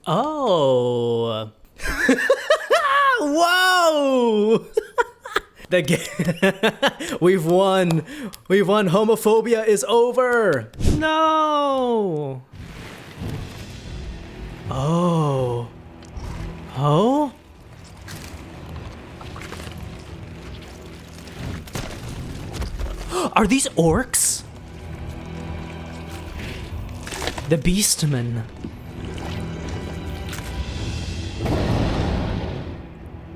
Oh. Whoa! We've won. We've won. Homophobia is over. No. Oh. Oh? Are these orcs? The Beastmen.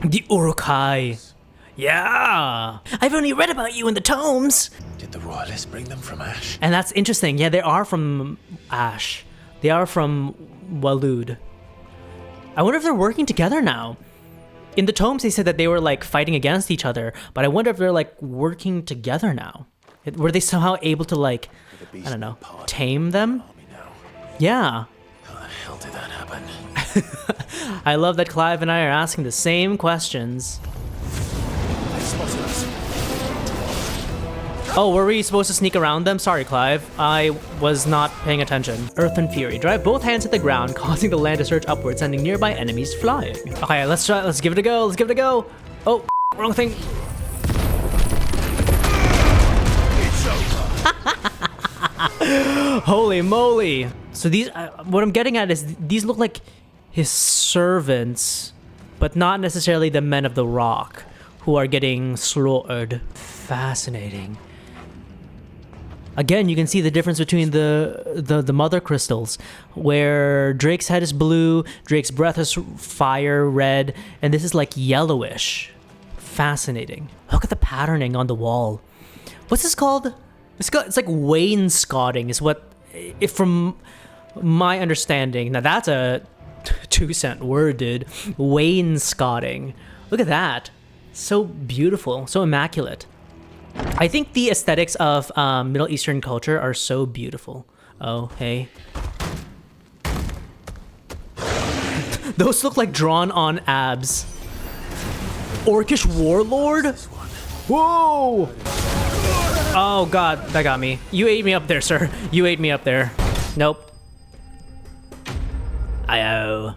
The Urukai. Yeah! I've only read about you in the tomes! Did the royalists bring them from Ash? And that's interesting. Yeah, they are from Ash. They are from Walud. I wonder if they're working together now. In the tomes, they said that they were like fighting against each other, but I wonder if they're like working together now. Were they somehow able to like, I don't know, tame them? Yeah. How the hell did that happen? I love that Clive and I are asking the same questions. They spotted us. Oh, were we supposed to sneak around them? Sorry, Clive. I was not paying attention. Earth and Fury. Drive both hands at the ground, causing the land to surge upwards, sending nearby enemies flying. Okay, let's try. Let's give it a go. Let's give it a go. Oh, wrong thing. It's over. Holy moly. So these, what I'm getting at is these look like his servants, but not necessarily the men of the rock who are getting slaughtered. Fascinating. Again, you can see the difference between the mother crystals, where Drake's head is blue, Drake's breath is fire red, and this is like yellowish. Fascinating. Look at the patterning on the wall. What's this called? It's like wainscoting is what, if from my understanding. Now that's a 2-cent word, dude. Wainscoting. Look at that. So beautiful, so immaculate. I think the aesthetics of Middle Eastern culture are so beautiful. Oh, hey. Those look like drawn on abs. Orcish warlord? Whoa! Oh god, that got me. You ate me up there, sir. You ate me up there. Nope. Ayo.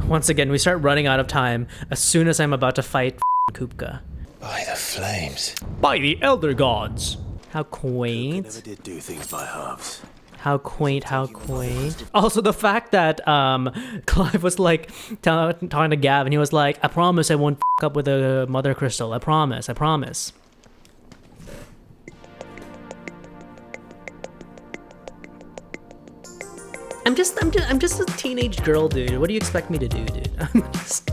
Once again, we start running out of time as soon as I'm about to fight Kukpa. By the flames. By the Elder Gods! How quaint. Never did do things by halves. How quaint, how quaint. Also, the fact that Clive was like talking to Gav, and he was like, I promise I won't f up with a mother crystal. I promise, I promise. I'm just a teenage girl, dude. What do you expect me to do, dude? I'm just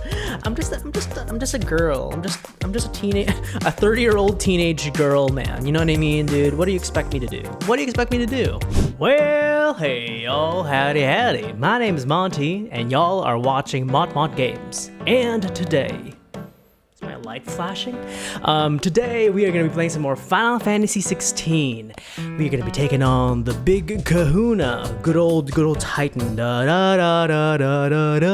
a girl. I'm just a 30-year-old teenage girl, man. You know what I mean, dude? What do you expect me to do? What do you expect me to do? Well, hey, y'all, howdy. My name is Monty, and y'all are watching Mont Games. And today, is my light flashing? Today we are gonna be playing some more Final Fantasy XVI. We're gonna be taking on the big kahuna, good old Titan. Da, da, da, da, da, da,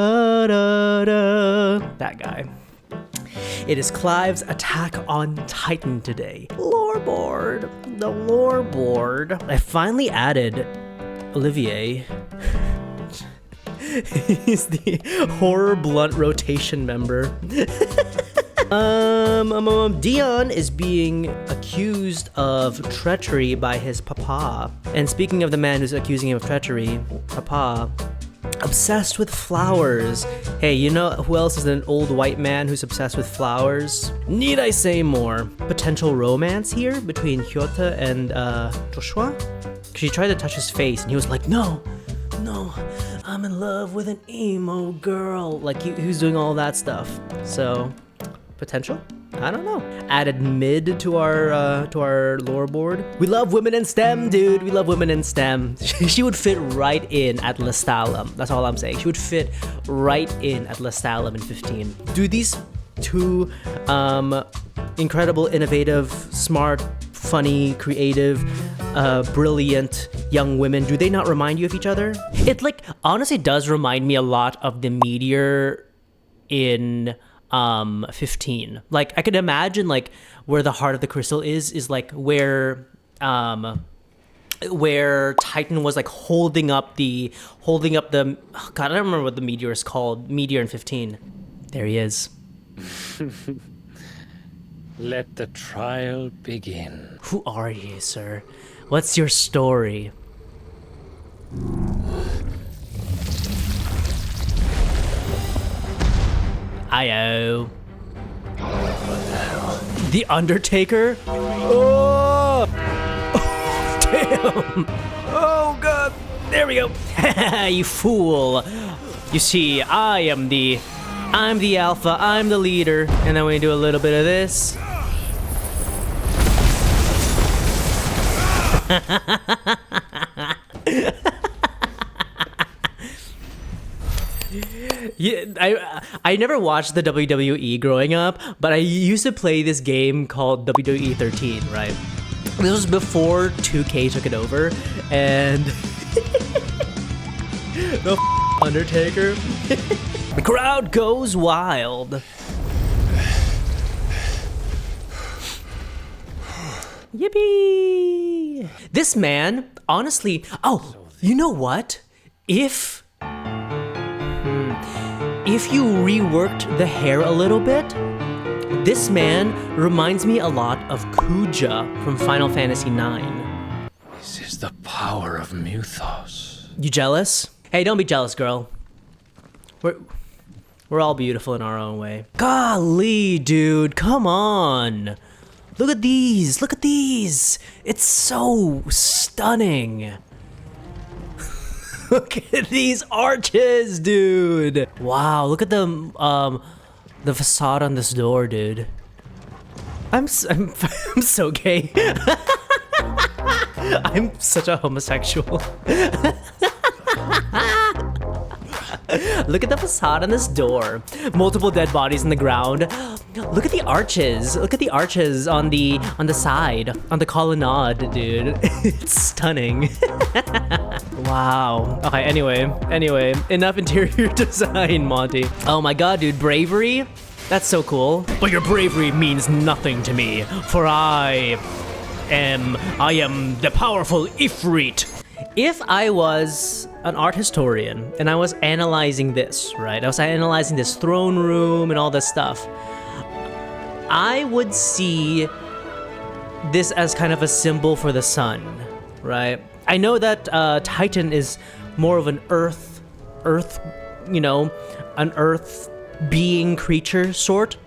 da, da. That guy. It is Clive's Attack on Titan today. Lore board. The lore board. I finally added Olivier. He's the horror blunt rotation member. Dion is being accused of treachery by his papa. And speaking of the man who's accusing him of treachery, papa, obsessed with flowers. Hey, you know who else is an old white man who's obsessed with flowers? Need I say more? Potential romance here between Hyota and Joshua? She tried to touch his face and he was like, no, I'm in love with an emo girl. Like he was doing all that stuff. So, potential? I don't know. Added mid to our lore board. We love women in STEM, dude. We love women in STEM. She would fit right in at Lestalem. That's all I'm saying. She would fit right in at Lestalem in 15. Do these two incredible, innovative, smart, funny, creative, brilliant young women, do they not remind you of each other? It like honestly does remind me a lot of the meteor in 15. Like I could imagine like where the heart of the crystal is like where where Titan was like holding up the oh, God, I don't remember what the meteor is called. Meteor in 15. There he is. Let the trial begin. Who are you, sir? What's your story? Io. The Undertaker? Oh! Damn! Oh god! There we go! You fool! You see, I'm the alpha, I'm the leader, and then we do a little bit of this. Yeah, I never watched the WWE growing up, but I used to play this game called WWE 13, right? This was before 2K took it over, and the Undertaker. The crowd goes wild. Yippee! This man, honestly, oh, you know what? If you reworked the hair a little bit, this man reminds me a lot of Kuja from Final Fantasy IX. This is the power of Mythos. You jealous? Hey, don't be jealous, girl. We're all beautiful in our own way. Golly, dude, come on. Look at these, look at these. It's so stunning. Look at these arches, dude. Wow, look at the facade on this door, dude. I'm so gay. I'm such a homosexual. Look at the facade on this door. Multiple dead bodies in the ground. Look at the arches. Look at the arches on the side, on the colonnade, dude. It's stunning. Wow. Okay, anyway, enough interior design, Monty. Oh my god, dude, bravery? That's so cool. But your bravery means nothing to me, for I am the powerful Ifrit. If I was an art historian and I was analyzing this, right? I was analyzing this throne room and all this stuff. I would see this as kind of a symbol for the sun, right? I know that Titan is more of an earth, an earth being creature sort.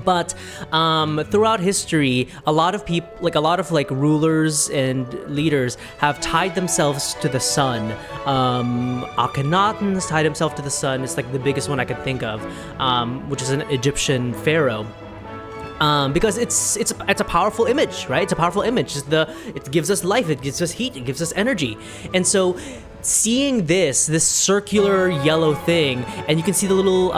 But throughout history, a lot of people, like rulers and leaders, have tied themselves to the sun. Akhenaten has tied himself to the sun. It's like the biggest one I could think of, which is an Egyptian pharaoh. Because it's a powerful image, right? It's a powerful image. It gives us life. It gives us heat. It gives us energy. And so, seeing this circular yellow thing, and you can see the little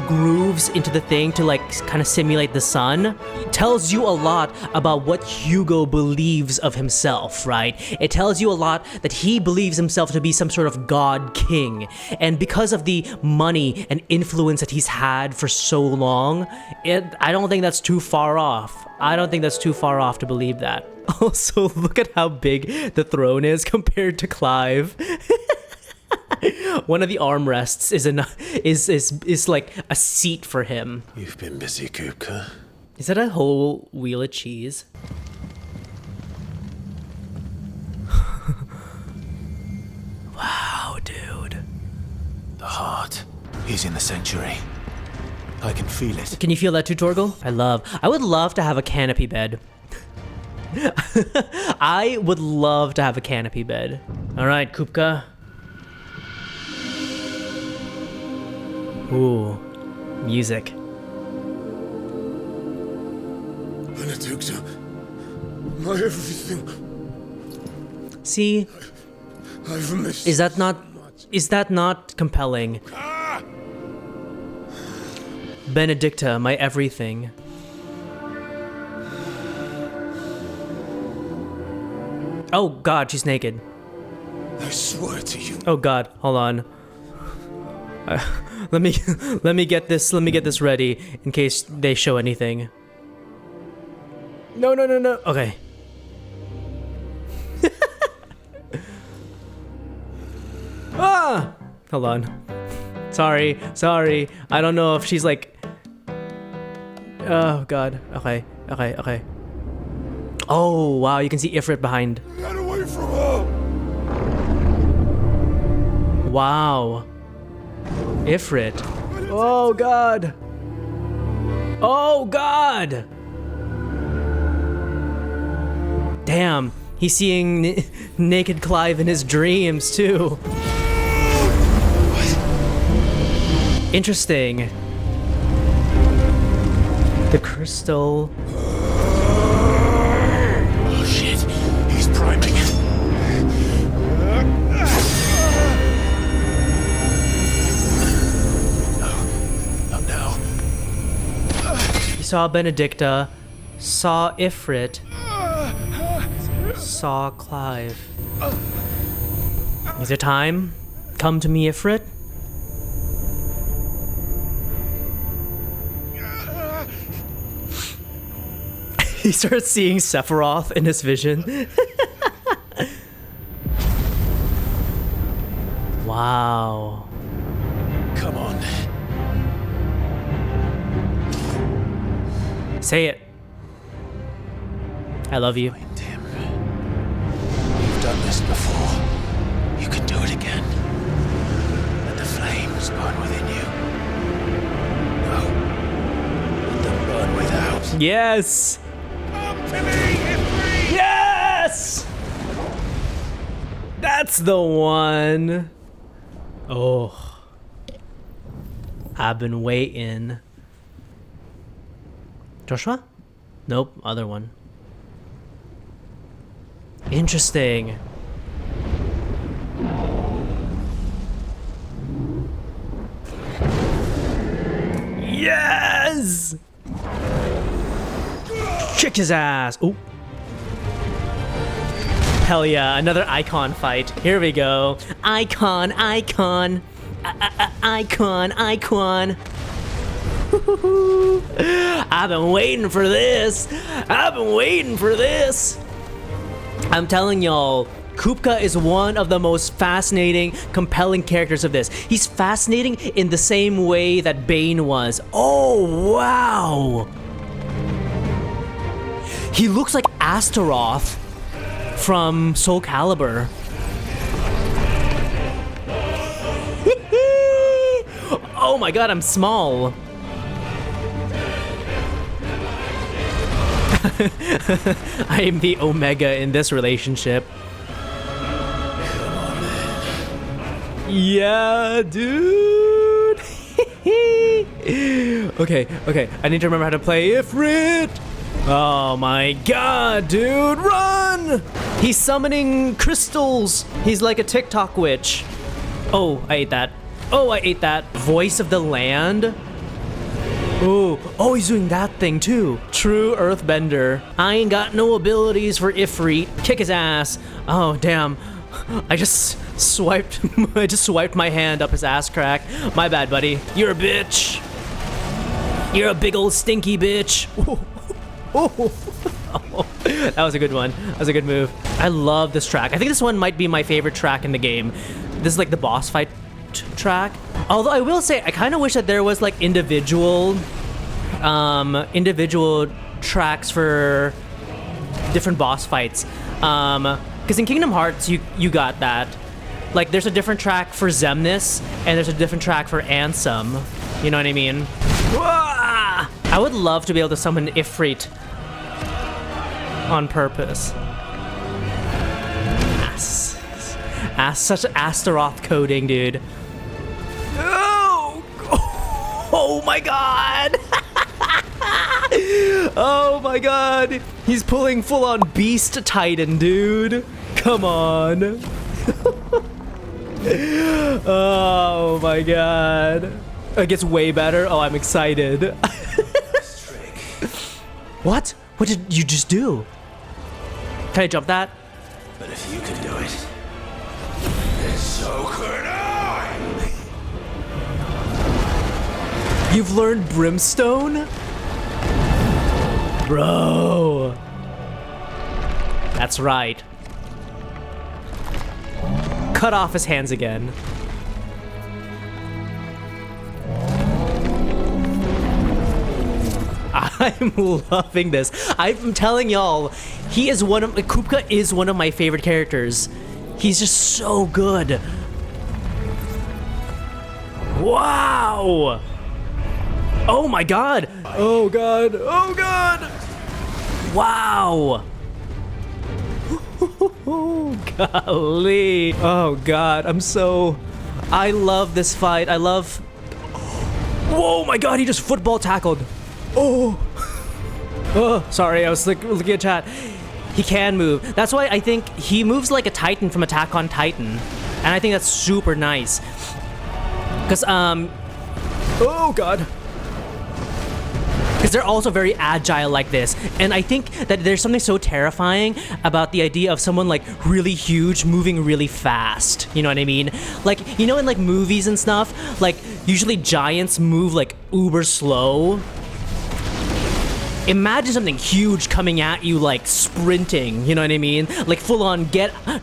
grooves into the thing to like kind of simulate the sun, tells you a lot about what Hugo believes of himself, right? It tells you a lot that he believes himself to be some sort of god king, and because of the money and influence that he's had for so long, I don't think that's too far off. I don't think that's too far off to believe that. Also, look at how big the throne is compared to Clive. One of the armrests is like a seat for him. You've been busy, Kukpa. Is that a whole wheel of cheese? Wow, dude. The heart. He's in the sanctuary. I can feel it. Can you feel that too, Torgal? I would love to have a canopy bed. I would love to have a canopy bed. All right, Kukpa. Ooh, music. Benedicta, my everything. See? I've missed. Is that not compelling? Benedicta, my everything. Oh god, she's naked. I swear to you. Oh god, hold on. Let me get this ready in case they show anything. No. Okay. Hold on. Sorry. I don't know if she's like... Oh, God. Okay. Oh, wow. You can see Ifrit behind. Get away from her! Wow. Ifrit. Oh, God. Oh, God. Damn. He's seeing naked Clive in his dreams, too. Interesting. The crystal. Oh shit, he's priming. No, not now. You saw Benedicta, saw Ifrit, saw Clive. Is it time? Come to me, Ifrit? He starts seeing Sephiroth in his vision. Wow. Come on. Say it. I love you. Find him. You've done this before. You can do it again. Let the flames burn within you. No. Let them burn without. Yes! Come to me, Ifrit! Yes! That's the one. Oh. I've been waiting. Joshua? Nope, other one. Interesting. Yes! Kick his ass. Ooh. Hell yeah, another icon fight. Here we go. Icon. Icon. I've been waiting for this. I'm telling y'all, Kukpa is one of the most fascinating, compelling characters of this. He's fascinating in the same way that Bane was. Oh, wow. He looks like Astaroth from Soul Calibur. Oh my god, I'm small. I am the Omega in this relationship. Yeah, dude. Okay. I need to remember how to play Ifrit. Oh my god, dude, run! He's summoning crystals. He's like a TikTok witch. Oh, I ate that. Voice of the land. Oh, he's doing that thing too. True earthbender. I ain't got no abilities for Ifrit. Kick his ass. Oh, damn. I just swiped my hand up his ass crack. My bad, buddy. You're a bitch. You're a big old stinky bitch. Oh. That was a good one. That was a good move. I love this track. I think this one might be my favorite track in the game. This is like the boss fight track. Although I will say, I kind of wish that there was like individual tracks for different boss fights. Because in Kingdom Hearts, you got that. Like, there's a different track for Xemnas, and there's a different track for Ansem. You know what I mean? I would love to be able to summon Ifrit on purpose. Such Astaroth coding, dude. Oh my god! Oh my god! He's pulling full-on Beast Titan, dude. Come on. Oh my god. It gets way better. Oh, I'm excited. What? What did you just do? Can I jump that? But if you can do it, then so could I! You've learned Brimstone? Bro. That's right. Cut off his hands again. I'm loving this. I'm telling y'all, Kukpa is one of my favorite characters. He's just so good. Wow. Oh my god. Oh god. Oh god. Wow. Golly. Oh god, I love this fight. Whoa, my god, he just football tackled. Oh. Oh, sorry, I was like looking at chat. He can move. That's why I think he moves like a Titan from Attack on Titan. And I think that's super nice. Because, oh god. Because they're also very agile like this. And I think that there's something so terrifying about the idea of someone like really huge moving really fast. You know what I mean? Like, you know, in like movies and stuff, like usually giants move like uber slow. Imagine something huge coming at you like sprinting, you know what I mean? Like full on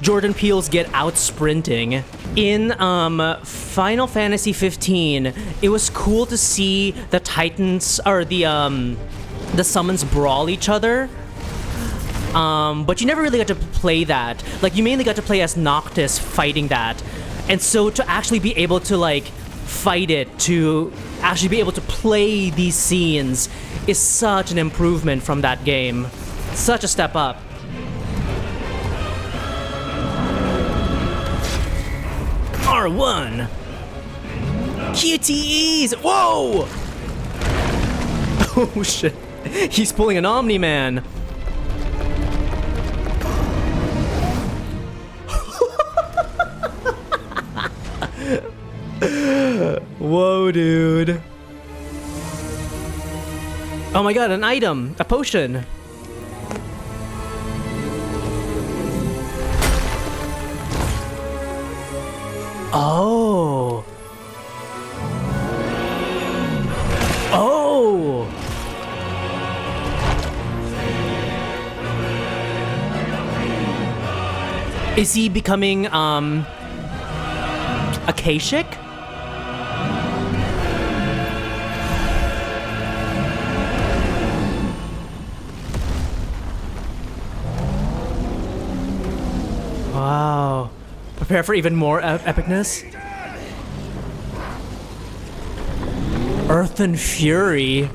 Jordan Peele's Get Out sprinting. In Final Fantasy 15, it was cool to see the Titans or the summons brawl each other. But you never really got to play that. Like you mainly got to play as Noctis fighting that. And so to actually be able to like fight it, to actually be able to play these scenes is such an improvement from that game. Such a step up. R1. QTEs. Whoa. Oh shit. He's pulling an Omni-Man. Whoa, dude. Oh my god, an item! A potion! Oh! Oh! Is he becoming, Akashic? Wow. Prepare for even more epicness. Earth and Fury.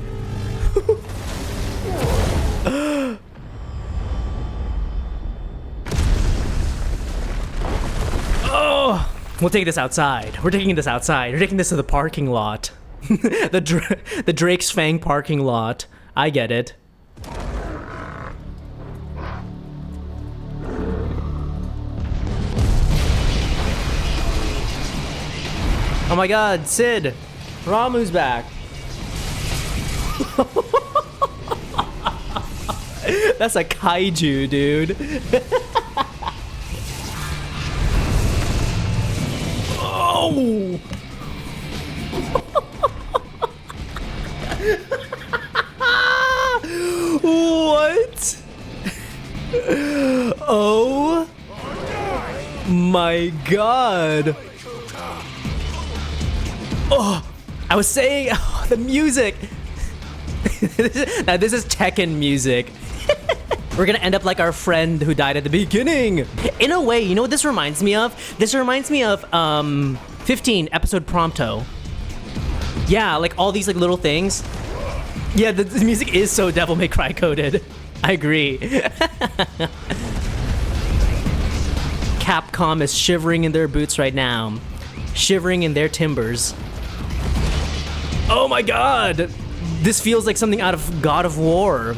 Oh! We'll take this outside. We're taking this outside. We're taking this to the parking lot. the Drake's Fang parking lot. I get it. Oh my god, Sid! Ramu's back! That's a kaiju, dude. Oh! What? Oh my god! Oh, I was saying, oh, the music. Now this is Tekken music. We're gonna end up like our friend who died at the beginning. In a way, you know what this reminds me of? This reminds me of 15 episode Prompto. Yeah, like all these like little things. Yeah, the music is so Devil May Cry coded. I agree. Capcom is shivering in their boots right now. Shivering in their timbers. Oh my god! This feels like something out of God of War.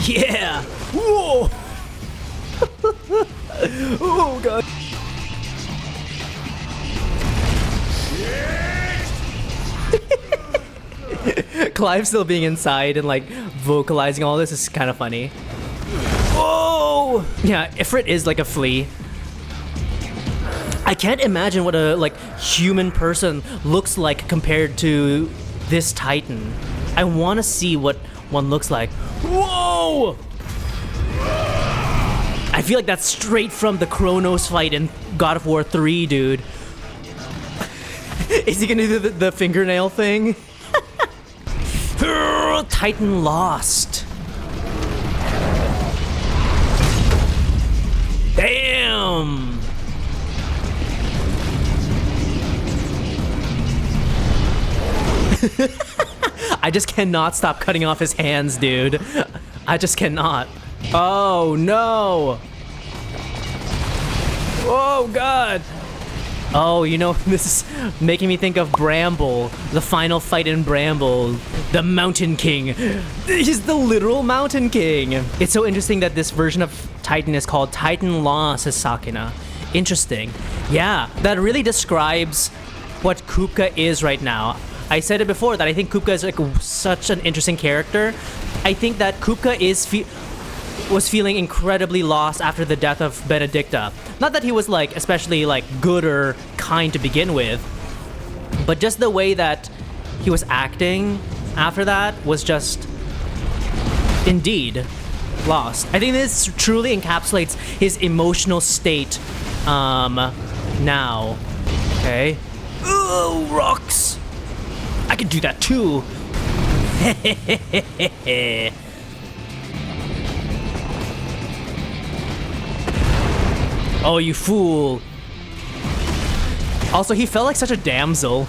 Yeah! Whoa! Oh god. Clive still being inside and like vocalizing all this is kind of funny. Whoa! Yeah, Ifrit is like a flea. I can't imagine what a like human person looks like compared to this Titan. I want to see what one looks like. Whoa! I feel like that's straight from the Kronos fight in God of War 3, dude. Is he gonna do the fingernail thing? Titan lost. Damn. I just cannot stop cutting off his hands, dude. I just cannot. Oh no. Oh god. Oh, you know, this is making me think of Bramble, the final fight in Bramble, the Mountain King. He's the literal Mountain King. It's so interesting that this version of Titan is called Titan Law, says Sakina. Interesting. Yeah, that really describes what Kukpa is right now. I said it before that I think Kukpa is like such an interesting character. I think that Kukpa was feeling incredibly lost after the death of Benedicta. Not that he was like especially like good or kind to begin with, but just the way that he was acting after that was just indeed lost. I think this truly encapsulates his emotional state now. Okay. Oh, rocks! I could do that too. Oh, you fool. Also, he felt like such a damsel.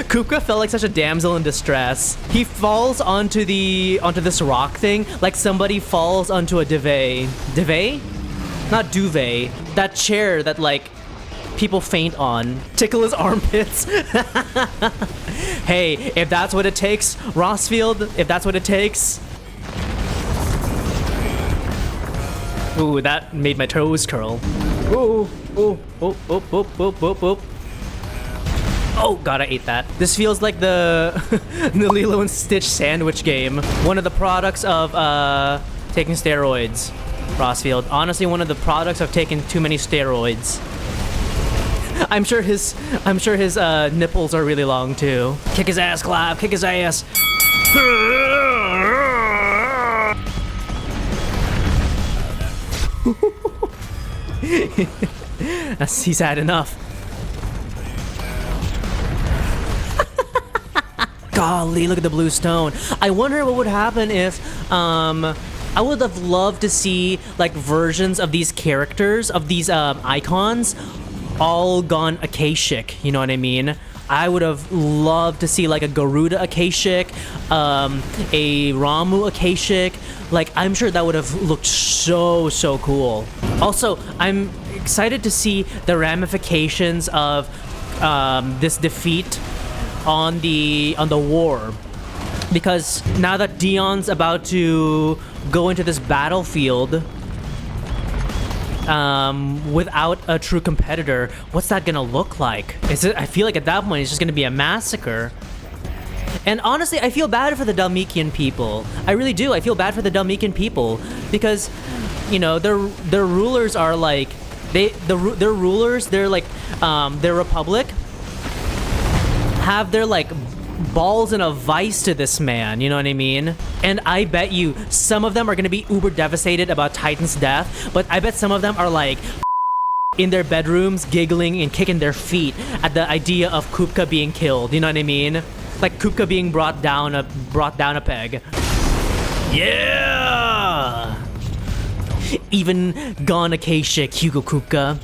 Kukpa felt like such a damsel in distress. He falls onto this rock thing like somebody falls onto a duvet. Duvet? Not duvet. That chair that like people faint on. Tickle his armpits. Hey, if that's what it takes, Rossfield, if that's what it takes. Ooh, that made my toes curl. Ooh, ooh, oh, oh, oh, oh, oh, oh. Oh, God, I ate that. This feels like the Lilo and Stitch sandwich game. One of the products of taking steroids, Rossfield. Honestly, one of the products of taking too many steroids. I'm sure his nipples are really long too. Kick his ass, Clive. Kick his ass. He's had enough. Golly, look at the blue stone. I wonder what would happen if I would have loved to see like versions of these characters, of these icons, all gone Akashic, you know what I mean? I would have loved to see like a Garuda Akashic, a Ramu Akashic. Like, I'm sure that would have looked so cool. Also, I'm excited to see the ramifications of this defeat on the war, because now that Dion's about to go into this battlefield without a true competitor, what's that gonna look like? I feel like at that point it's just gonna be a massacre. And honestly, I feel bad for the Dhalmekian people. I really do. I feel bad for the Dhalmekian people because, you know, their rulers are like their rulers. They're like their republic have their like balls in a vice to this man, you know what I mean? And I bet you some of them are gonna be uber devastated about Titan's death, but I bet some of them are like in their bedrooms giggling and kicking their feet at the idea of Kukpa being killed, you know what I mean? Like Kukpa being brought down a peg. Yeah! Even gone Akashic, Hugo Kukpa.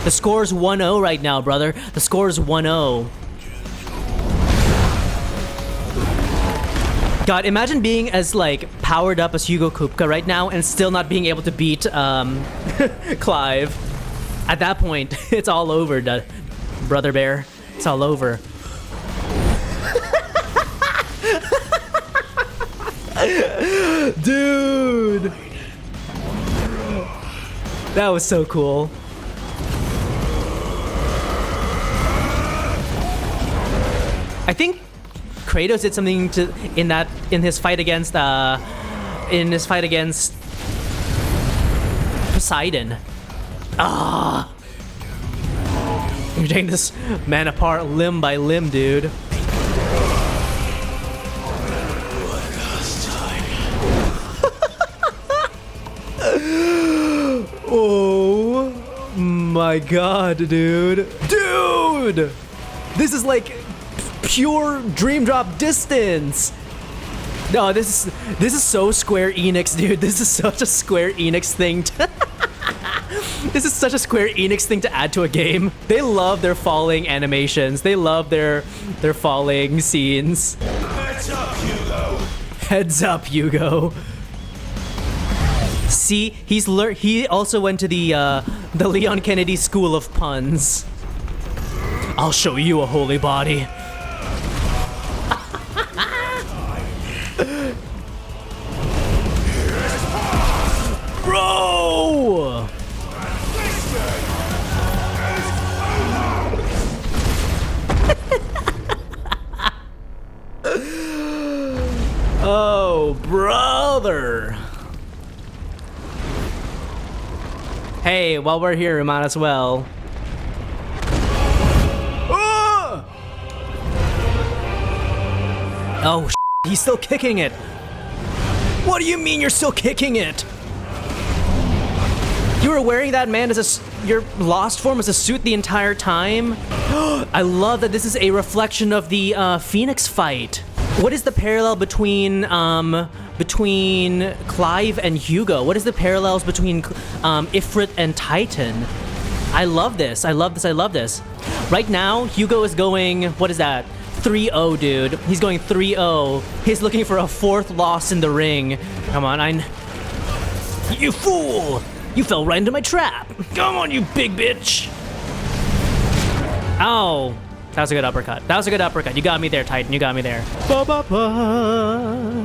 The score's 1-0 right now, brother. The score's 1-0. God, imagine being as like powered up as Hugo Kukpa right now and still not being able to beat Clive. At that point, it's all over, brother bear. It's all over. Dude! That was so cool. I think Kratos did something in his fight against Poseidon. Ah! You're taking this man apart limb by limb, dude. Oh my my god, dude. Dude! This is like pure dream drop distance. No, this is so Square Enix, dude. This is such a Square Enix thing to This is such a Square Enix thing to add to a game. They love their falling animations. They love their falling scenes. Heads up, Hugo. Heads up, Hugo. See, he also went to the Leon Kennedy School of Puns. I'll show you a holy body. Bro! Oh, brother. Hey, while we're here, we might as well. Oh, he's still kicking it. What do you mean you're still kicking it? You were wearing that, man, as your lost form as a suit the entire time? I love that this is a reflection of the Phoenix fight. What is the parallel between Clive and Hugo? What is the parallels between Ifrit and Titan? I love this. I love this. I love this. Right now, Hugo is going, what is that? 3-0, dude. He's going 3-0. He's looking for a 4th loss in the ring. Come on, You fool! You fell right into my trap. Come on, you big bitch. Ow. That was a good uppercut. That was a good uppercut. You got me there, Titan. You got me there. Ba ba ba.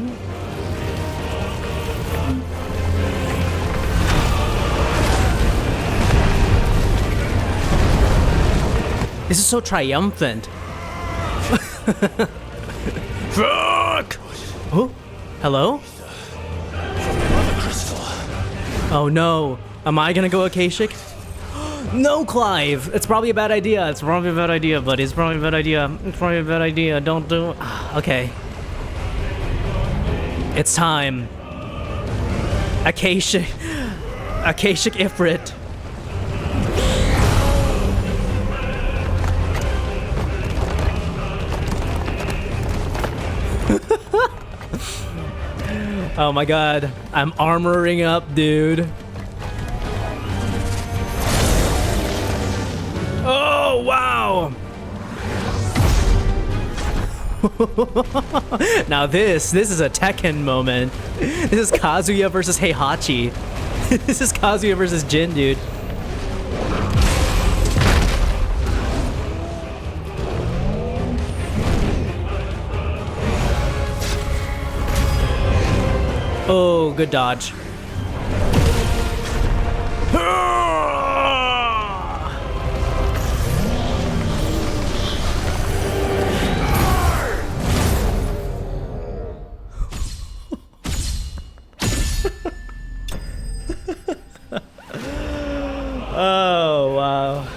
This is so triumphant. Fuck! Oh, hello? Oh no. Am I gonna go Akashic? No, Clive! It's probably a bad idea. It's probably a bad idea, buddy. It's probably a bad idea. It's probably a bad idea. Don't do it. Okay. It's time. Akashic Ifrit. Oh my god. I'm armoring up, dude. Oh, wow! Now this is a Tekken moment. This is Kazuya versus Heihachi. This is Kazuya versus Jin, dude. Oh, good dodge. Oh, wow.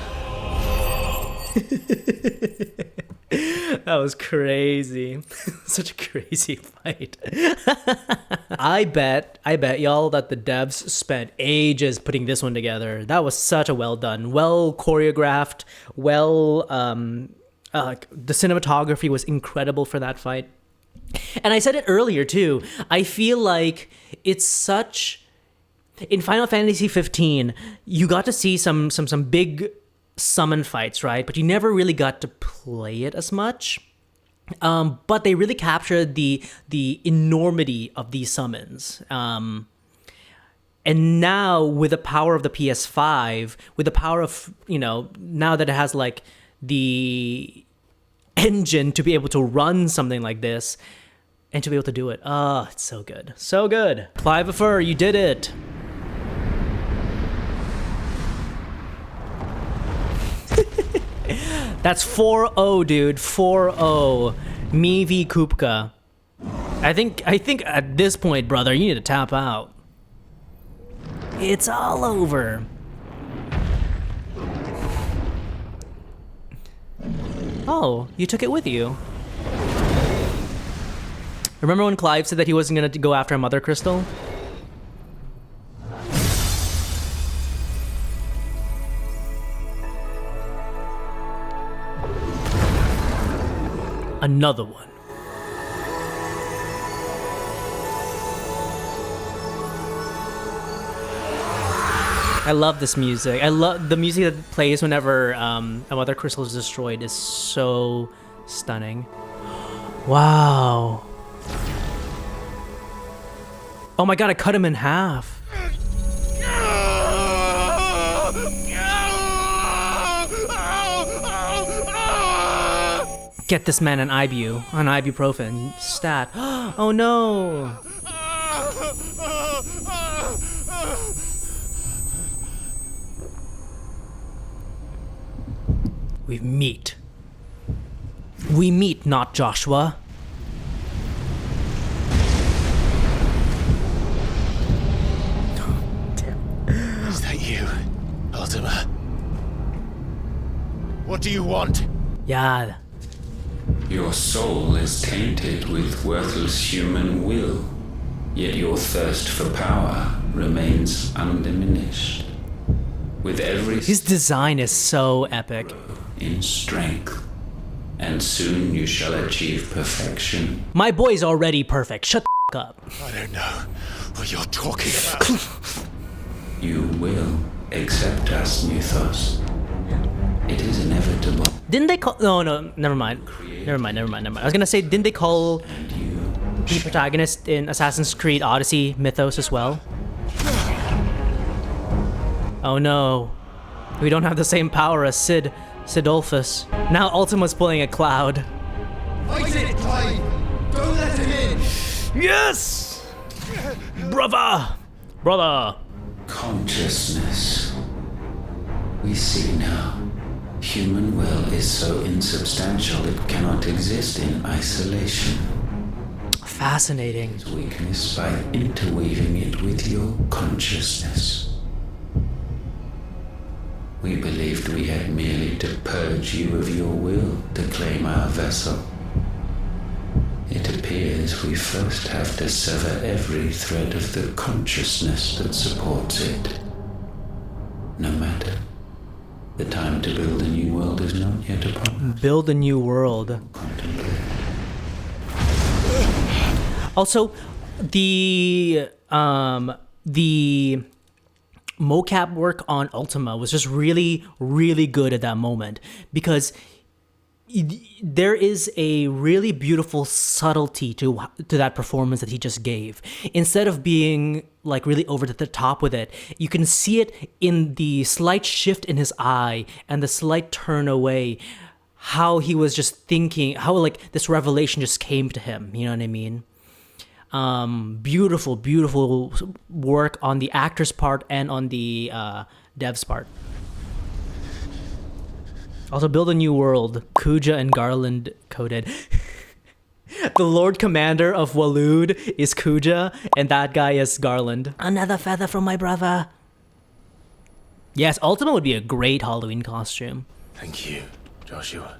That was crazy. Such a crazy fight. I bet y'all that the devs spent ages putting this one together. That was such a well done, well choreographed, the cinematography was incredible for that fight. And I said it earlier too. I feel like it's such in Final Fantasy 15, you got to see some big summon fights, right? But you never really got to play it as much. But they really captured the enormity of these summons. And now with the power of the PS5, with the power of, now that it has like the engine to be able to run something like this and to be able to do it. Oh, it's so good. So good. Clive Fur, you did it. That's 4-0, dude. 4-0. Me v Kukpa. I think at this point, brother, you need to tap out. It's all over. Oh, you took it with you. Remember when Clive said that he wasn't going to go after a Mother Crystal? Another one. I love this music. I love the music that plays whenever a mother crystal is destroyed. Is so stunning. Wow. Oh my god, I cut him in half. Get this man an ibuprofen. Stat. Oh no. We meet. We meet, not Joshua. Is that you, Ultima? What do you want? Yeah. Your soul is tainted with worthless human will, yet your thirst for power remains undiminished. With every His design is so epic. in strength, and soon you shall achieve perfection. My boy's already perfect. Shut the up. I don't know what you're talking about. You will accept us, Mythos. It is inevitable. Didn't they call? No, never mind. Never mind. I was gonna say, didn't they call the protagonist in Assassin's Creed Odyssey Mythos as well? Oh no, we don't have the same power as Sidolphus. Now Ultima's pulling a Cloud. Fight it, Clive! Don't let him in! Yes, brother. Consciousness. We see now. Human will is so insubstantial it cannot exist in isolation. Fascinating. Its weakness by interweaving it with your consciousness. We believed we had merely to purge you of your will to claim our vessel. It appears we first have to sever every thread of the consciousness that supports it. No matter. The time to build a new world is not yet upon us. Build a new world. Also, the mocap work on Ultima was just really, really good at that moment, because there is a really beautiful subtlety to that performance that he just gave. Instead of being like really over the top with it, you can see it in the slight shift in his eye and the slight turn away, how he was just thinking, how like this revelation just came to him, you know what I mean? Beautiful work on the actor's part and on the dev's part. Also, build a new world. Kuja and Garland coded. The Lord Commander of Waloed is Kuja, and that guy is Garland. Another feather from my brother. Yes, Ultima would be a great Halloween costume. Thank you, Joshua.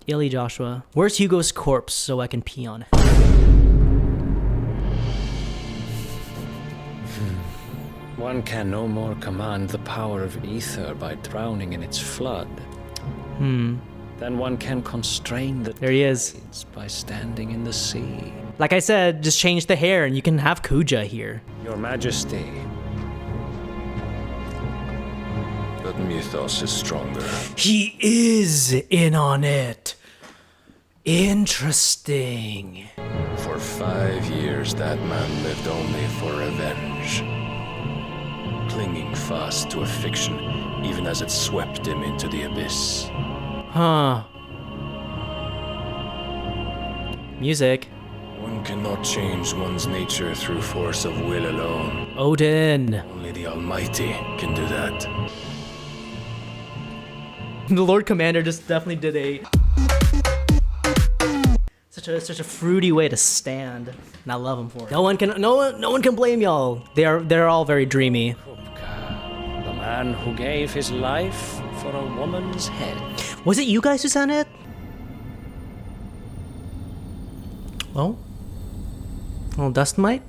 Illy Joshua. Where's Hugo's corpse so I can pee on it? One can no more command the power of ether by drowning in its flood. Then one can constrain the There he is. tides by standing in the sea. Like I said, just change the hair and you can have Kuja here. Your Majesty, But Mythos is stronger. He is in on it. Interesting. For 5 years, that man lived only for revenge. Clinging fast to a fiction, even as it swept him into the abyss. Huh. Music. One cannot change one's nature through force of will alone. Odin. Only the Almighty can do that. The Lord Commander just definitely did a such a fruity way to stand, and I love him for it. No one can blame y'all. They're all very dreamy. Kukpa, the man who gave his life for a woman's head. Was it you guys who sent it? Oh, well, dust mite.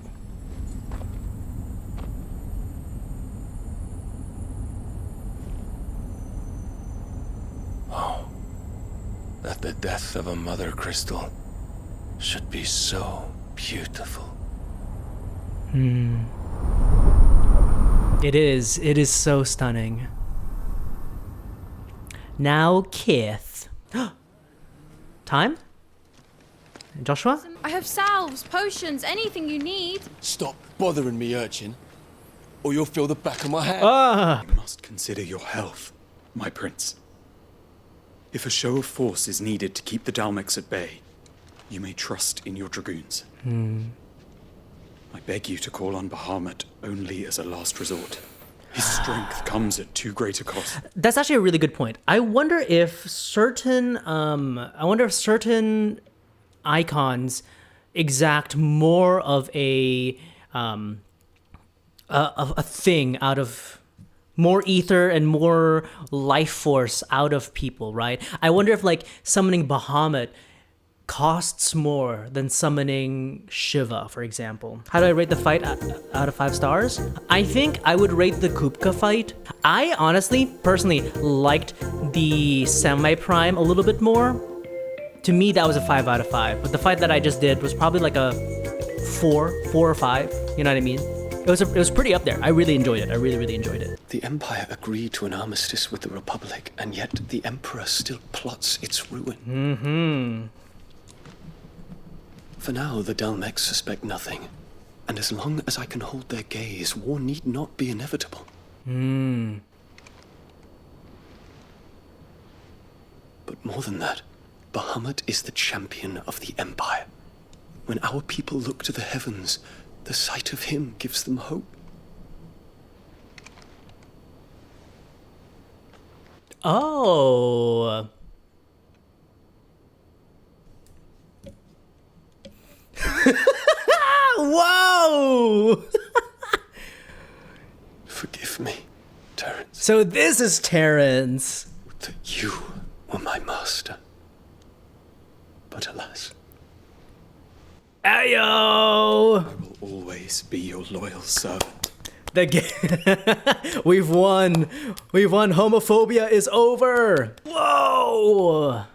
That the death of a mother crystal should be so beautiful. It is so stunning. Now, Kith. Time? Joshua? I have salves, potions, anything you need. Stop bothering me, urchin, or you'll feel the back of my hand. You must consider your health, my prince. If a show of force is needed to keep the Dalmex at bay, you may trust in your dragoons. I beg you to call on Bahamut only as a last resort. His strength comes at too great a cost. That's actually a really good point. I wonder if certain icons exact more of a thing out of more ether and more life force out of people, right? I wonder if like summoning Bahamut costs more than summoning Shiva, for example. How do I rate the fight out of 5 stars? I think I would rate the Kukpa fight. I honestly, personally, liked the semi-prime a little bit more. To me, that was a 5 out of 5. But the fight that I just did was probably like a 4 or 5. You know what I mean? It was pretty up there. I really enjoyed it. I really enjoyed it. The Empire agreed to an armistice with the Republic, and yet the Emperor still plots its ruin. For now, the Dalmex suspect nothing, and as long as I can hold their gaze, war need not be inevitable. But more than that, Bahamut is the champion of the Empire. When our people look to the heavens, the sight of him gives them hope. Oh. Whoa! Forgive me, Terence. So this is Terence. That you were my master. But alas, Ayo! I will always be your loyal servant. We've won. Homophobia is over. Whoa!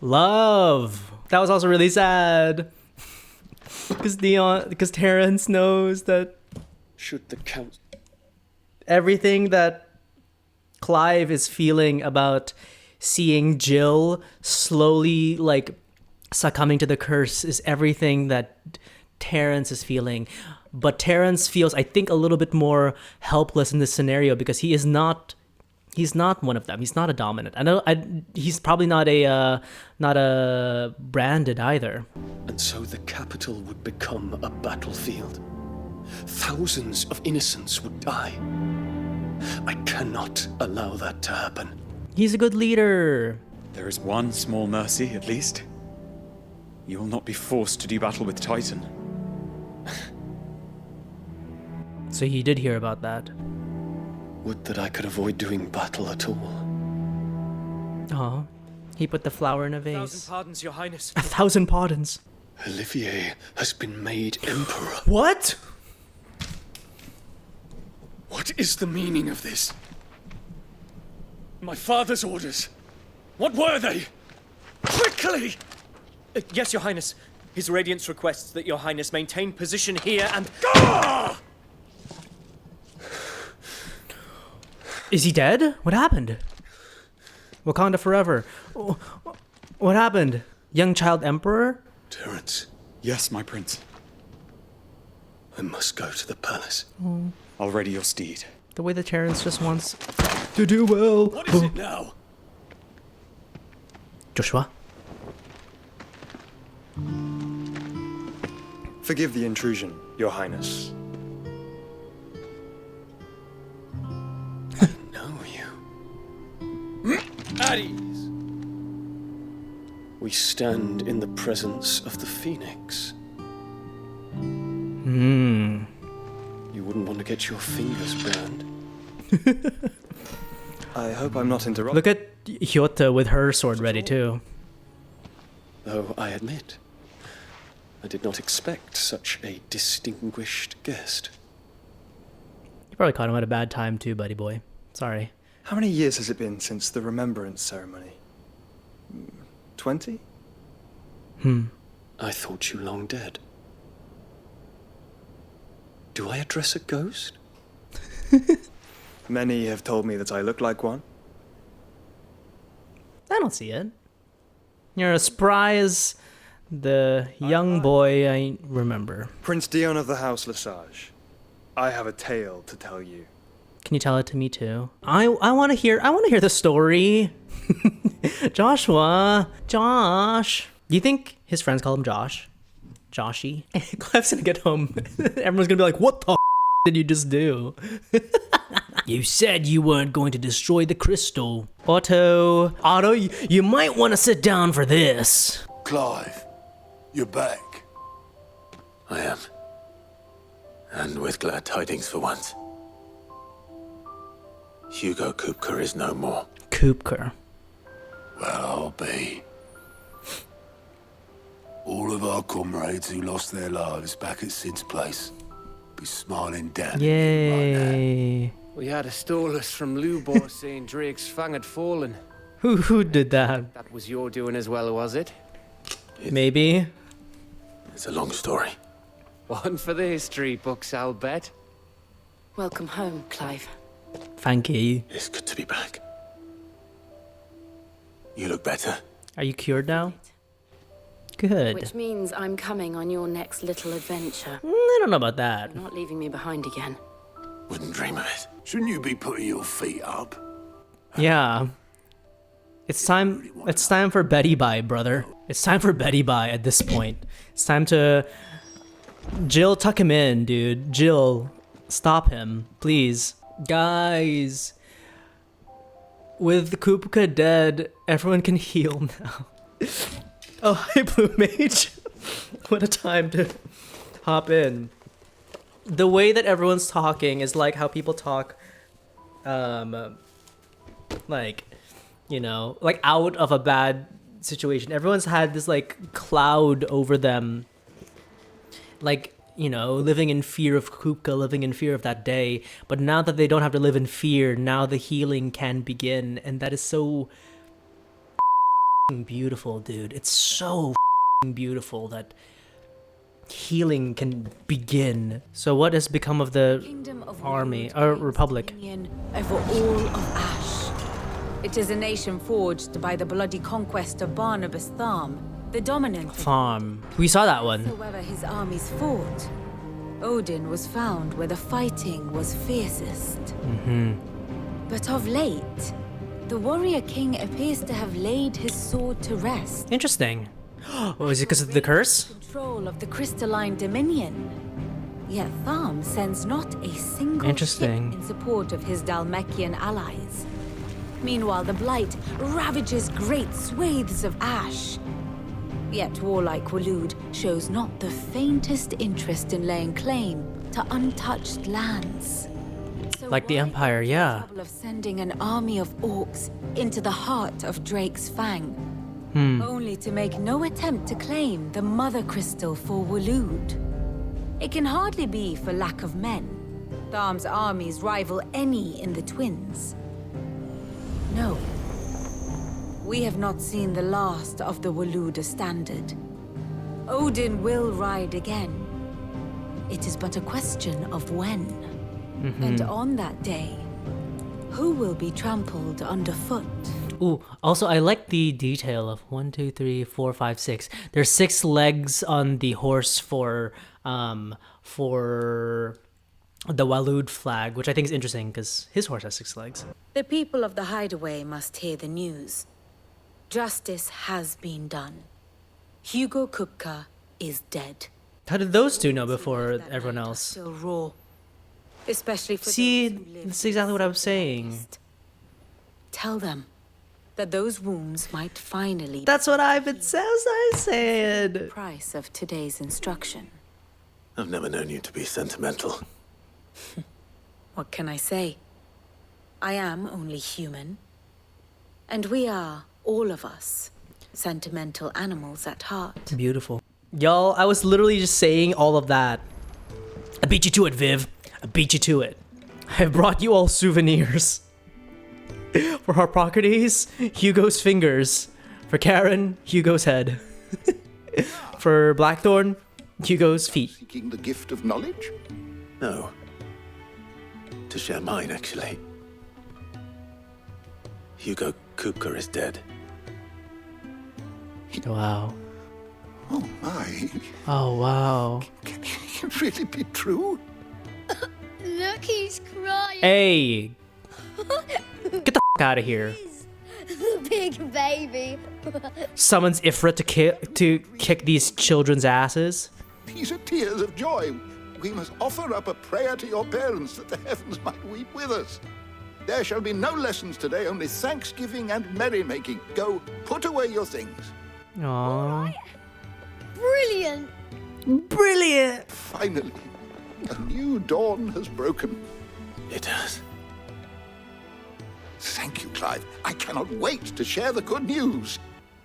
Love. That was also really sad. Because Terence knows that should the count everything that Clive is feeling about seeing Jill slowly like succumbing to the curse is everything that Terence is feeling. But Terence feels, I think, a little bit more helpless in this scenario because he's not one of them. He's not a dominant. He's probably not a branded either. And so the capital would become a battlefield. Thousands of innocents would die. I cannot allow that to happen. He's a good leader. There is one small mercy, at least. You will not be forced to do battle with Titan. So he did hear about that. Would that I could avoid doing battle at all. Oh, he put the flower in a vase. 1,000 pardons, Your Highness. 1,000 pardons. Olivier has been made emperor. What? What is the meaning of this? My father's orders. What were they? Quickly! Yes, Your Highness. His Radiance requests that Your Highness maintain position here and... Ah! Is he dead? What happened? Wakanda forever. What happened? Young child emperor? Terence, Yes, my prince. I must go to the palace. I'll ready your steed. The way that Terence just wants to do well. What is it now? Joshua? Forgive the intrusion, Your Highness. Know you. At ease. We stand in the presence of the Phoenix. You wouldn't want to get your fingers burned. I hope I'm not interrupting. Look at Hyota with her sword ready too. Though I admit, I did not expect such a distinguished guest. You probably caught him at a bad time too, buddy boy. Sorry. How many years has it been since the remembrance ceremony? 20? I thought you long dead. Do I address a ghost? Many have told me that I look like one. I don't see it. You're as spry as the young boy I remember. Prince Dion of the House Lesage. I have a tale to tell you. Can you tell it to me too? I want to hear the story. Joshua, Josh. Do you think his friends call him Josh? Joshy? Clive's gonna get home. Everyone's gonna be like, what the did you just do? You said you weren't going to destroy the crystal. Otto, you might want to sit down for this. Clive, you're back. I am. And with glad tidings for once. Hugo Kukpa is no more. Kukpa. Well, I'll be. All of our comrades who lost their lives back at Sid's place be smiling down at you right now. Yay. We had a stolus from Lubor saying Drake's fang had fallen. Who did that? That was your doing as well, was it? Maybe. It's a long story. One for the history books, I'll bet. Welcome home, Clive. Thank you. It's good to be back. You look better. Are you cured now? Good. Which means I'm coming on your next little adventure. I don't know about that. You're not leaving me behind again. Wouldn't dream of it. Shouldn't you be putting your feet up? Yeah. It's time for Betty Bye, brother. It's time for Betty Bye at this point. It's time to... Jill, tuck him in, dude. Jill, stop him, please. Guys, with the Kukpa dead, everyone can heal now. Oh, hi, Blue Mage. What a time to hop in. The way that everyone's talking is like how people talk, like, you know, like out of a bad situation. Everyone's had this like cloud over them, like, you know, living in fear of Kukpa, living in fear of that day. But now that they don't have to live in fear, now the healing can begin, and that is so beautiful, dude. It's so beautiful that healing can begin. So what has become of the army or republic? Over all of Ash. It is a nation forged by the bloody conquest of Barnabas Tharm, the dominant farm. We saw that one. Wherever his armies fought, Odin was found where the fighting was fiercest. But of late, the warrior king appears to have laid his sword to rest. Interesting. Oh, is it because of the curse? Control of the crystalline dominion. Yet Tharm sends not a single ship in support of his Dhalmekian allies. Meanwhile, the Blight ravages great swathes of Ash. Yet warlike Waloed shows not the faintest interest in laying claim to untouched lands. So like the Empire, yeah. Of sending an army of orcs into the heart of Drake's Fang, only to make no attempt to claim the Mother Crystal for Waloed. It can hardly be for lack of men. Tharm's armies rival any in the Twins. No. We have not seen the last of the Waloed standard. Odin will ride again. It is but a question of when. And on that day, who will be trampled underfoot? Ooh, also I like the detail of 1, 2, 3, 4, 5, 6. There's 6 legs on the horse for the Waloed flag, which I think is interesting because his horse has 6 legs. The people of the Hideaway must hear the news. Justice has been done. Hugo Kukpa is dead. How did those two know before everyone else? Still raw. Especially for See, those who live that's exactly what I was saying. Tell them that those wounds might finally. That's what I've been saying. The price of today's instruction. I've never known you to be sentimental. What can I say? I am only human. And we are, all of us, sentimental animals at heart. Beautiful. Y'all, I was literally just saying all of that. I beat you to it, Viv. I beat you to it. I brought you all souvenirs. For Harpocrates, Hugo's fingers. For Karen, Hugo's head. For Blackthorn, Hugo's feet. Seeking the gift of knowledge? No. To share mine, actually. Hugo Kukpa is dead. Wow. Oh my. Oh, wow. Can it really be true? Look, he's crying. Hey! Get the f*** out of here. The big baby. Summons Ifrit to kick these children's asses. These are tears of joy. We must offer up a prayer to your parents that the heavens might weep with us. There shall be no lessons today, only thanksgiving and merrymaking. Go, put away your things. Aww. Brilliant. Brilliant. Finally, a new dawn has broken. It has. Thank you, Clive. I cannot wait to share the good news.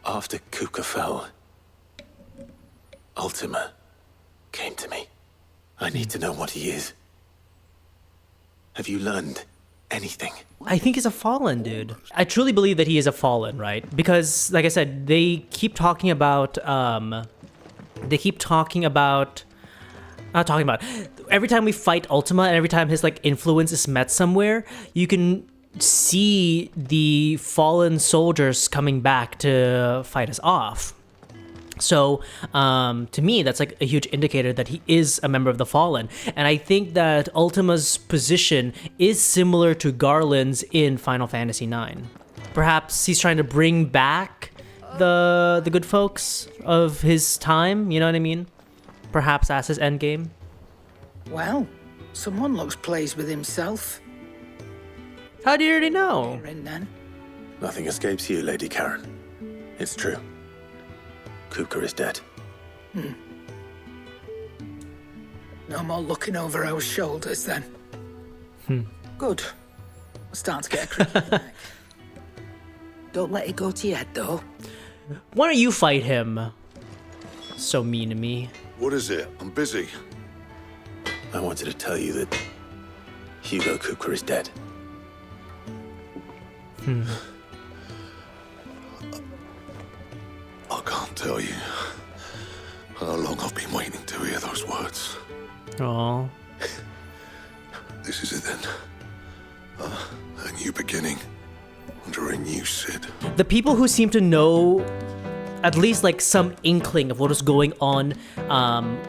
After Kukpa fell, Ultima came to me. I need to know what he is. Have you learned anything? I think he's a fallen, dude. I truly believe that he is a fallen, right? Because, like I said, they keep talking about, every time we fight Ultima and every time his, like, influence is met somewhere, you can see the fallen soldiers coming back to fight us off. So, to me, that's like a huge indicator that he is a member of the Fallen. And I think that Ultima's position is similar to Garland's in Final Fantasy IX. Perhaps he's trying to bring back the good folks of his time, you know what I mean? Perhaps that's his endgame. Well, someone looks pleased with himself. How do you already know? Nothing escapes you, Lady Karen. It's true. Kukpa is dead. No more looking over our shoulders, then. Good. I'm starting to get a cricket neck. Don't let it go to your head, though. Why don't you fight him? So mean to me. What is it? I'm busy. I wanted to tell you that Hugo Kukpa is dead. I can't tell you how long I've been waiting to hear those words. Aww. This is it then. A new beginning under a new Sid. The people who seem to know at least like some inkling of what is going on,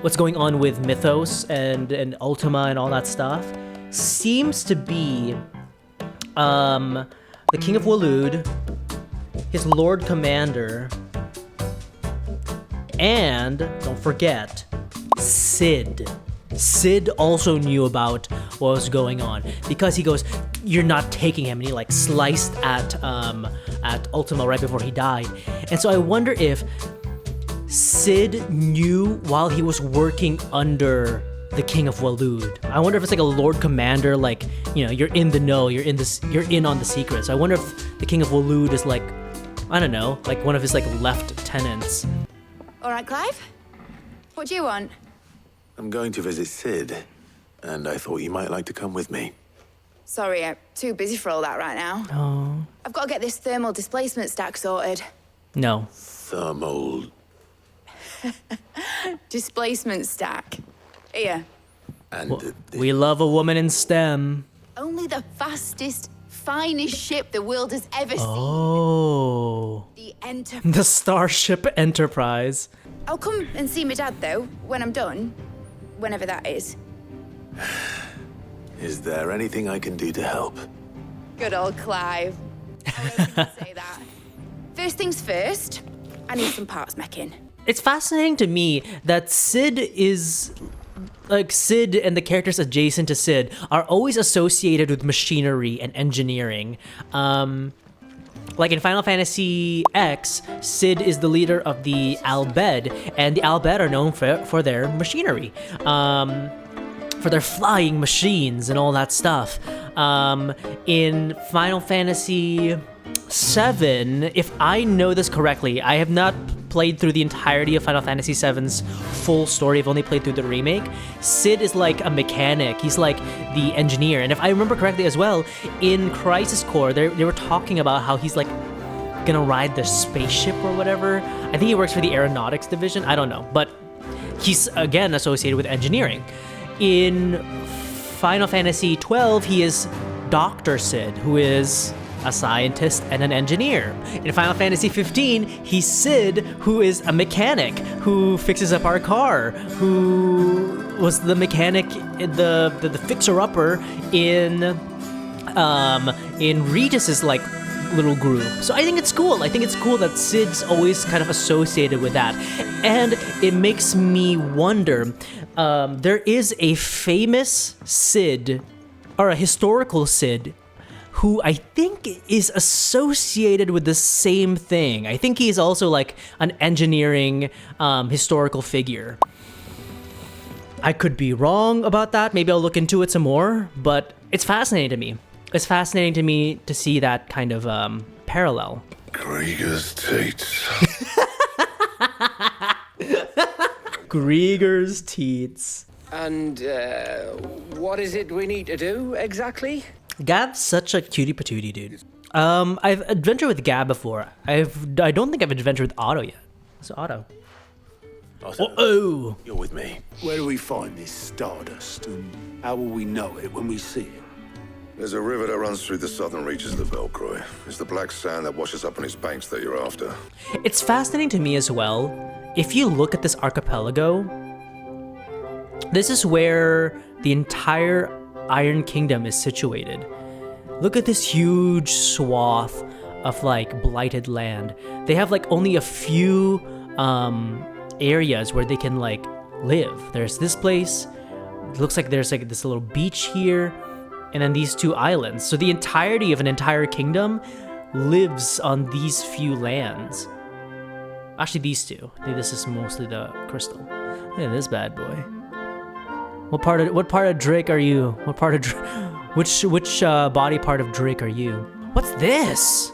what's going on with Mythos and Ultima and all that stuff, seems to be the King of Waloed, his Lord Commander, and don't forget, Sid. Sid also knew about what was going on because he goes, "You're not taking him," and he like sliced at Ultima right before he died. And so I wonder if Sid knew while he was working under the King of Waloed. I wonder if it's like a Lord Commander, like, you know, you're in the know, you're in on the secrets. I wonder if the King of Waloed is like, I don't know, like one of his like lieutenants. All right, Clive. What do you want? I'm going to visit Sid, and I thought you might like to come with me. Sorry, I'm too busy for all that right now. Oh. I've got to get this thermal displacement stack sorted. No. Thermal... displacement stack. Here. And we love a woman in STEM. Only the fastest, finest ship the world has ever seen. Oh. The Enterprise. The Starship Enterprise. I'll come and see my dad, though, when I'm done. Whenever that is. Is there anything I can do to help? Good old Clive. I always say that. First things first, I need some parts meching. It's fascinating to me that Sid is... like, Sid and the characters adjacent to Sid are always associated with machinery and engineering. Like in Final Fantasy X, Sid is the leader of the Al Bhed, and the Al Bhed are known for their machinery. For their flying machines and all that stuff. In Final Fantasy VII, if I know this correctly, I have not played through the entirety of Final Fantasy VII's full story. I've only played through the remake. Sid is like a mechanic. He's like the engineer. And if I remember correctly as well, in Crisis Core, they were talking about how he's like gonna ride the spaceship or whatever. I think he works for the aeronautics division. I don't know, but he's again associated with engineering. In Final Fantasy XII, he is Dr. Sid, who is a scientist and an engineer. In Final Fantasy 15, he's Sid, who is a mechanic who fixes up our car, who was the mechanic, the fixer-upper in Regis's like little group. So I think it's cool. I think it's cool that Sid's always kind of associated with that, and it makes me wonder. There is a famous Sid, or a historical Sid, who I think is associated with the same thing. I think he's also like an engineering historical figure. I could be wrong about that. Maybe I'll look into it some more, but it's fascinating to me. It's fascinating to me to see that kind of parallel. Grieger's teats. Grieger's teats. And what is it we need to do exactly? Gab's such a cutie patootie, dude. I've adventured with Gab before. I don't think I've adventured with Otto yet. So Otto. Oh, You're with me. Where do we find this stardust, and how will we know it when we see it? There's a river that runs through the southern reaches of the Velcroy. It's the black sand that washes up on its banks that you're after. It's fascinating to me as well. If you look at this archipelago, this is where the entire Iron Kingdom is situated. Look at this huge swath of like blighted land. They have like only a few areas where they can like live. There's this place. It looks like there's like this little beach here, and then these two islands. So the entirety of an entire kingdom lives on these few lands. Actually, these two. I think this is mostly the crystal. Look at this bad boy. What part of Drake are you? What part of which body part of Drake are you? What's this?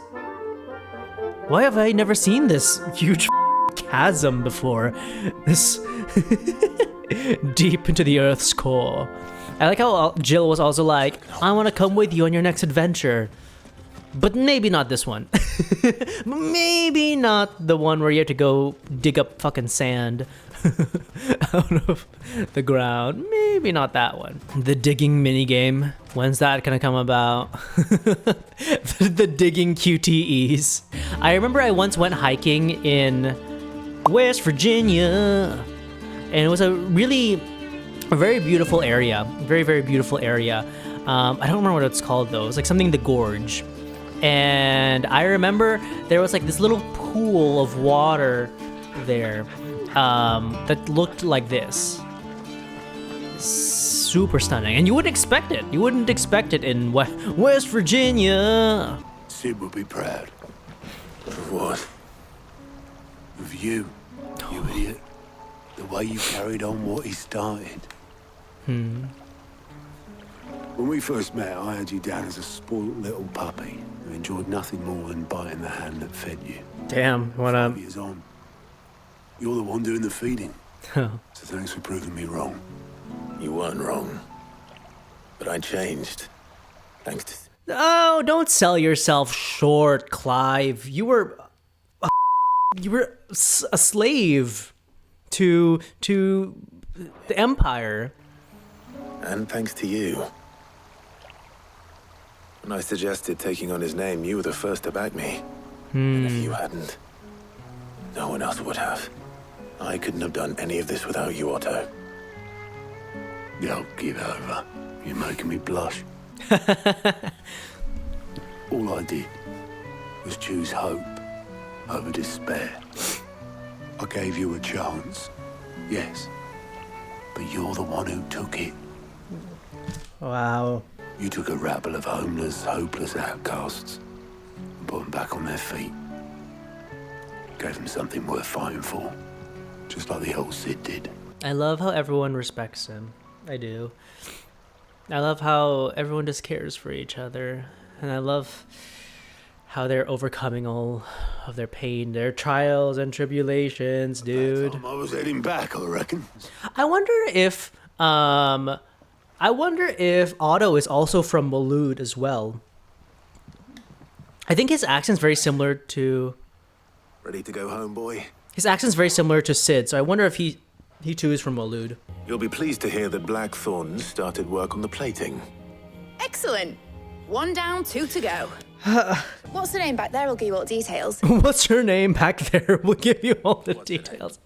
Why have I never seen this huge chasm before? This deep into the Earth's core. I like how Jill was also like, I want to come with you on your next adventure. But maybe not this one. Maybe not the one where you have to go dig up fucking sand out of the ground. Maybe not that one. The digging minigame. When's that gonna come about? The digging QTEs. I remember I once went hiking in West Virginia, and it was a very beautiful area. Very, very beautiful area. I don't remember what it's called though. It's like something in the gorge. And I remember there was like this little pool of water there that looked like this. Super stunning. And you wouldn't expect it. You wouldn't expect it in West Virginia. Sid would be proud. Of what? Of you, you idiot. The way you carried on what he started. When we first met, I had you down as a spoiled little puppy who enjoyed nothing more than biting the hand that fed you. Damn, what up? 5 years on, you're the one doing the feeding. So thanks for proving me wrong. You weren't wrong. But I changed. Thanks to... Oh, don't sell yourself short, Clive. You were a slave to the Empire. And thanks to you. When I suggested taking on his name, you were the first to back me. And if you hadn't, no one else would have. I couldn't have done any of this without you, Otto. Don't give over. You're making me blush. All I did was choose hope over despair. I gave you a chance, yes, but you're the one who took it. Wow. You took a rabble of homeless, hopeless outcasts and put them back on their feet. Gave them something worth fighting for, just like the old Sid did. I love how everyone respects him. I do. I love how everyone just cares for each other. And I love how they're overcoming all of their pain, their trials and tribulations, dude. I was heading back, I reckon. I wonder if Otto is also from Waloed as well. I think his accent's very similar to... Ready to go home, boy? His accent's very similar to Sid, so I wonder if he too is from Waloed. You'll be pleased to hear that Blackthorn started work on the plating. Excellent. 1 down, 2 to go. What's the name back there? I'll give you all the details. What's her name back there? We'll give you all the details.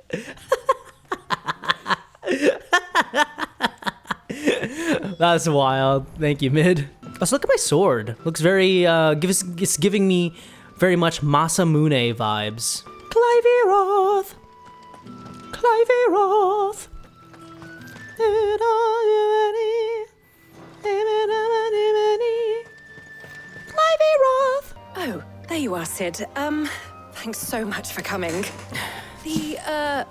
That's wild. Thank you, Mid. Let's look at my sword. Looks very, it's giving me very much Masamune vibes. Clive Roth. Clive Roth. Clive Roth. Oh, there you are, Sid. Thanks so much for coming. The,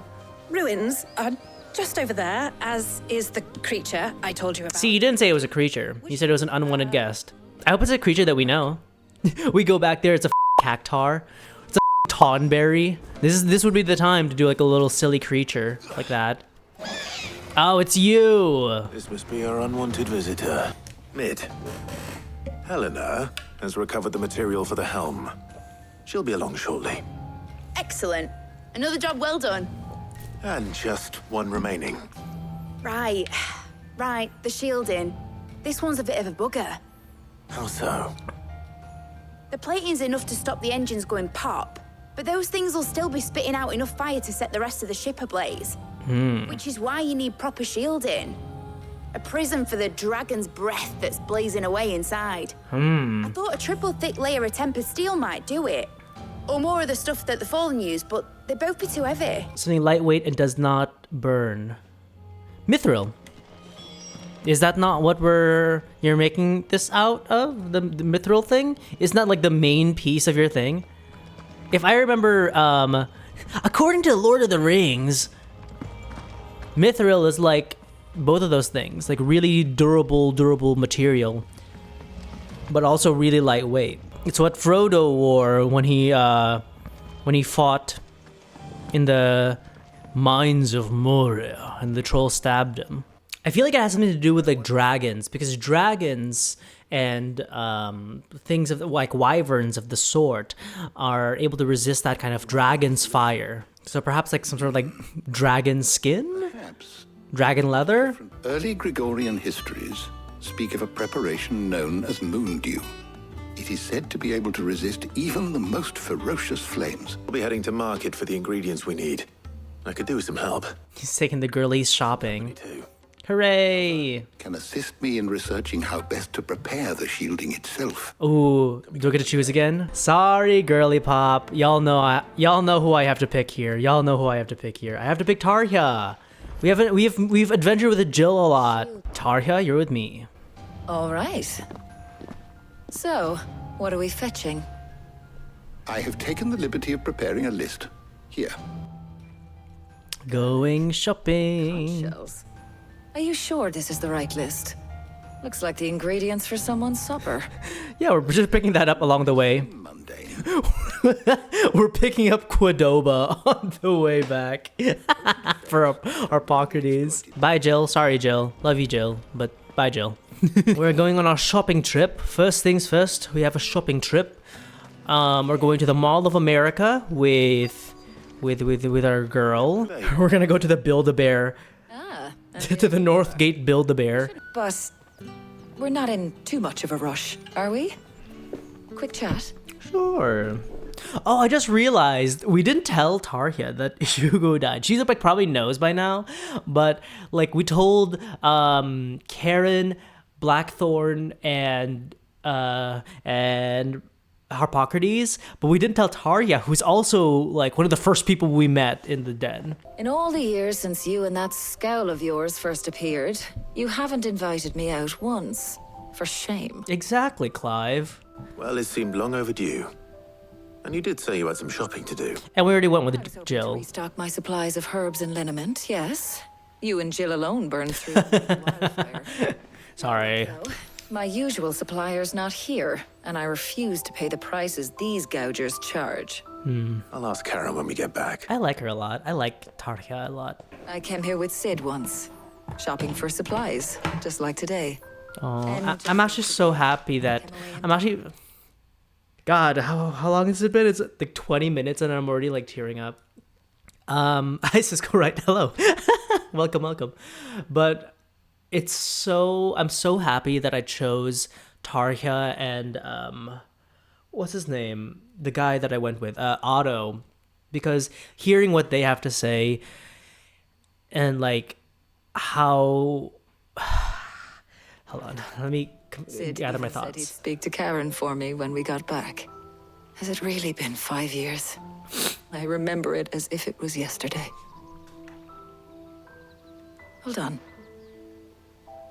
ruins are just over there, as is the creature I told you about. See, you didn't say it was a creature. You said it was an unwanted guest. I hope it's a creature that we know. We go back there, it's a cactar. It's a tonberry. This would be the time to do like a little silly creature like that. Oh, it's you. This must be our unwanted visitor. Mid. Helena has recovered the material for the helm. She'll be along shortly. Excellent. Another job well done. And just one remaining. Right. The shielding. This one's a bit of a bugger. How so? The plating's enough to stop the engines going pop, but those things will still be spitting out enough fire to set the rest of the ship ablaze. Which is why you need proper shielding. A prism for the dragon's breath that's blazing away inside. I thought a triple thick layer of tempered steel might do it. Or more of the stuff that the Fallen use, but they'd both be too heavy. Something lightweight and does not burn. Mithril. Is that not what you're making this out of? The mithril thing? Isn't that like the main piece of your thing? If I remember, according to Lord of the Rings, mithril is like both of those things, like really durable material, but also really lightweight. It's what Frodo wore when he fought in the mines of Moria and the troll stabbed him. I feel like it has something to do with like dragons, because dragons and things of like wyverns of the sort are able to resist that kind of dragon's fire. So perhaps like some sort of like dragon skin? Perhaps. Dragon leather? Early Gregorian histories speak of a preparation known as moon dew. It is said to be able to resist even the most ferocious flames. We'll be heading to market for the ingredients we need. I could do with some help. He's taking the girlies shopping. Hooray! Can assist me in researching how best to prepare the shielding itself. Ooh, do I get to choose again? Sorry, girly pop. Y'all know who I have to pick here. I have to pick Tarja. We've adventured with Jill a lot. Tarja, you're with me. All right. So, what are we fetching? I have taken the liberty of preparing a list. Here. Going shopping. Shells. Are you sure this is the right list? Looks like the ingredients for someone's supper. Yeah, we're just picking that up along the way. We're picking up Quadoba on the way back for our Pocketies. Bye, Jill. Sorry, Jill. Love you, Jill. But bye, Jill. We're going on our shopping trip. First things first, we have a shopping trip. We're going to the Mall of America with our girl. We're gonna go to the Build-A-Bear. To the North Gate Build-A-Bear. But we're not in too much of a rush, are we? Quick chat. Sure. Oh, I just realized we didn't tell Tarja that Hugo died. She's like probably knows by now, but like we told Karen, Blackthorn, and Harpocrates, but we didn't tell Tarja, who's also like one of the first people we met in the den. In all the years since you and that scowl of yours first appeared, you haven't invited me out once. For shame. Exactly, Clive. Well, it seemed long overdue. And you did say you had some shopping to do. And we already went with Jill. Restock my supplies of herbs and liniment, yes. You and Jill alone burned through wildfire. Sorry. My usual supplier's not here, and I refuse to pay the prices these gougers charge. I'll ask Karen when we get back. I like her a lot. I like Tarja a lot. I came here with Sid once, shopping for supplies, just like today. Oh, I'm actually so happy that God, how long has it been? It's like 20 minutes and I'm already like tearing up. Hi Cisco, right? Hello. welcome. But I'm so happy that I chose Tarja and what's his name? The guy that I went with, Otto, because hearing what they have to say and like how hold on, let me gather my thoughts. Said he'd speak to Karen for me when we got back. Has it really been 5 years? I remember it as if it was yesterday. Hold on.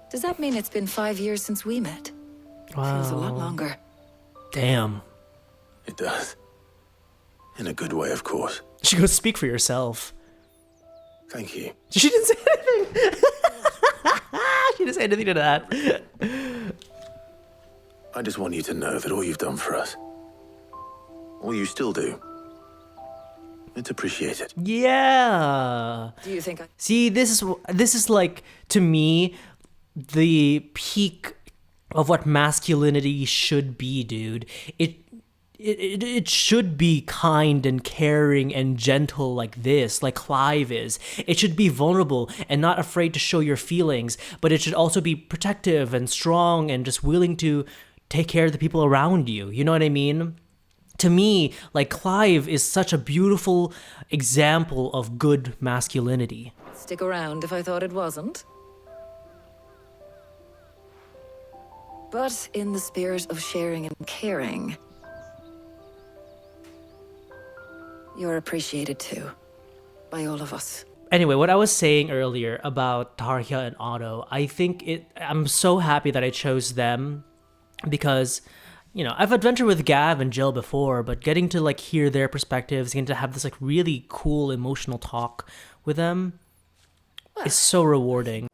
Does that mean it's been 5 years since we met? Wow. Feels a lot longer. Damn. It does. In a good way, of course. She goes, speak for yourself. Thank you. She didn't say anything. She didn't say anything to that. I just want you to know that all you've done for us, all you still do, it's appreciated. Yeah. Do you think See, this is like, to me, the peak of what masculinity should be, dude. It should be kind and caring and gentle like this, like Clive is. It should be vulnerable and not afraid to show your feelings, but it should also be protective and strong and just willing to take care of the people around you. You know what I mean? To me, like, Clive is such a beautiful example of good masculinity. Stick around if I thought it wasn't. But in the spirit of sharing and caring, you're appreciated too, by all of us. Anyway, what I was saying earlier about Tarja and Otto, I'm so happy that I chose them because, you know, I've adventured with Gav and Jill before, but getting to like hear their perspectives, getting to have this like really cool emotional talk with them is so rewarding.